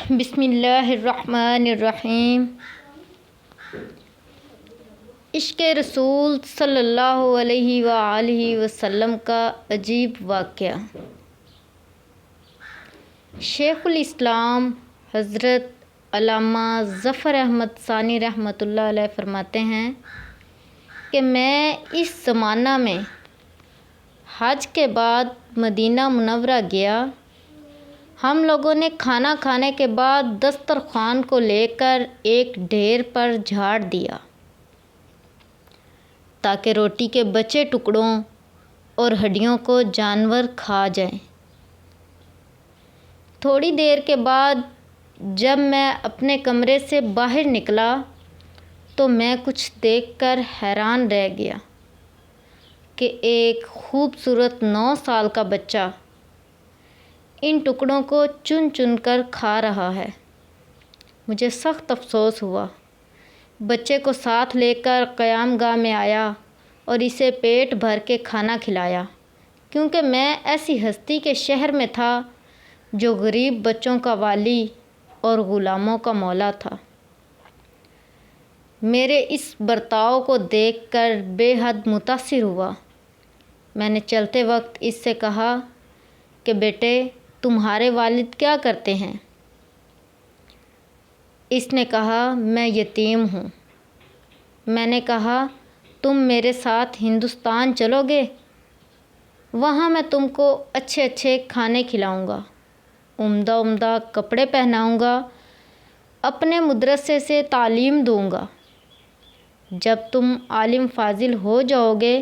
بسم اللہ الرحمن الرحیم۔ عشق رسول صلی اللہ علیہ وآلہ وسلم کا عجیب واقعہ۔ شیخ الاسلام حضرت علامہ ظفر احمد ثانی رحمۃ اللہ علیہ فرماتے ہیں کہ میں اس زمانہ میں حج کے بعد مدینہ منورہ گیا۔ ہم لوگوں نے کھانا کھانے کے بعد دسترخوان کو لے کر ایک ڈھیر پر جھاڑ دیا تاکہ روٹی کے بچے ٹکڑوں اور ہڈیوں کو جانور کھا جائیں۔ تھوڑی دیر کے بعد جب میں اپنے کمرے سے باہر نکلا تو میں کچھ دیکھ کر حیران رہ گیا کہ ایک خوبصورت 9 سال کا بچہ ان ٹکڑوں کو چن چن کر کھا رہا ہے۔ مجھے سخت افسوس ہوا۔ بچے کو ساتھ لے کر قیام گاہ میں آیا اور اسے پیٹ بھر کے کھانا کھلایا، کیونکہ میں ایسی ہستی کے شہر میں تھا جو غریب بچوں کا والی اور غلاموں کا مولا تھا۔ میرے اس برتاؤ کو دیکھ کر بے حد متاثر ہوا۔ میں نے چلتے وقت اس سے کہا کہ بیٹے، تمہارے والد کیا کرتے ہیں؟ اس نے کہا میں یتیم ہوں۔ میں نے کہا تم میرے ساتھ ہندوستان چلو گے؟ وہاں میں تم کو اچھے اچھے کھانے کھلاؤں گا، عمدہ عمدہ کپڑے پہناؤں گا، اپنے مدرسے سے تعلیم دوں گا۔ جب تم عالم فاضل ہو جاؤ گے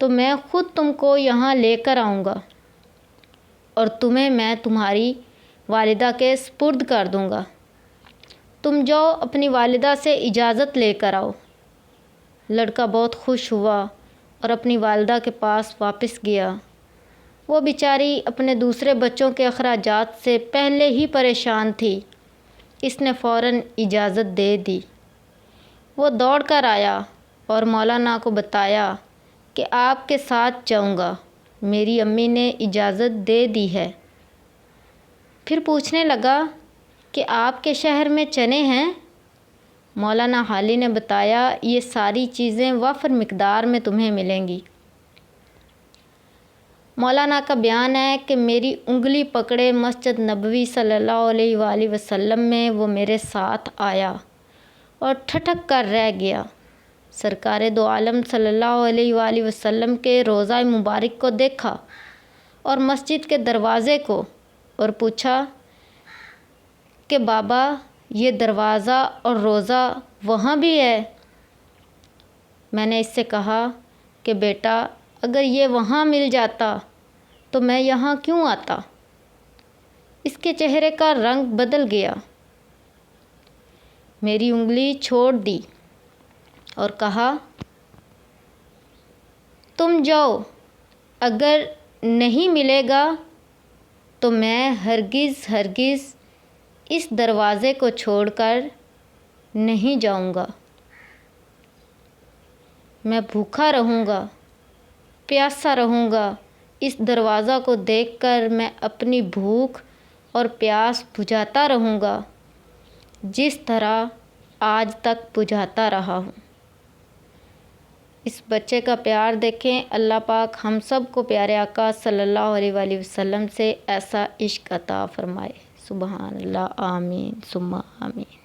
تو میں خود تم کو یہاں لے کر آؤں گا اور تمہیں میں تمہاری والدہ کے سپرد کر دوں گا۔ تم جاؤ اپنی والدہ سے اجازت لے کر آؤ۔ لڑکا بہت خوش ہوا اور اپنی والدہ کے پاس واپس گیا۔ وہ بیچاری اپنے دوسرے بچوں کے اخراجات سے پہلے ہی پریشان تھی۔ اس نے فوراً اجازت دے دی۔ وہ دوڑ کر آیا اور مولانا کو بتایا کہ آپ کے ساتھ جاؤں گا، میری امی نے اجازت دے دی ہے۔ پھر پوچھنے لگا کہ آپ کے شہر میں چنے ہیں؟ مولانا حالی نے بتایا یہ ساری چیزیں وافر مقدار میں تمہیں ملیں گی۔ مولانا کا بیان ہے کہ میری انگلی پکڑے مسجد نبوی صلی اللہ علیہ وآلہ وسلم میں وہ میرے ساتھ آیا اور ٹھٹک کر رہ گیا۔ سرکار دو عالم صلی اللہ علیہ وآلہ وسلم کے روضہ مبارک کو دیکھا اور مسجد کے دروازے کو، اور پوچھا کہ بابا یہ دروازہ اور روضہ وہاں بھی ہے؟ میں نے اس سے کہا کہ بیٹا اگر یہ وہاں مل جاتا تو میں یہاں کیوں آتا؟ اس کے چہرے کا رنگ بدل گیا، میری انگلی چھوڑ دی اور کہا تم جاؤ، اگر نہیں ملے گا تو میں ہرگز ہرگز اس دروازے کو چھوڑ کر نہیں جاؤں گا۔ میں بھوکا رہوں گا، پیاسا رہوں گا۔ اس دروازہ کو دیکھ کر میں اپنی بھوک اور پیاس بجھاتا رہوں گا جس طرح آج تک بجھاتا رہا ہوں۔ اس بچے کا پیار دیکھیں۔ اللہ پاک ہم سب کو پیارے آقا صلی اللہ علیہ وآلہ وسلم سے ایسا عشق عطا فرمائے۔ سبحان اللہ، آمین ثم آمین۔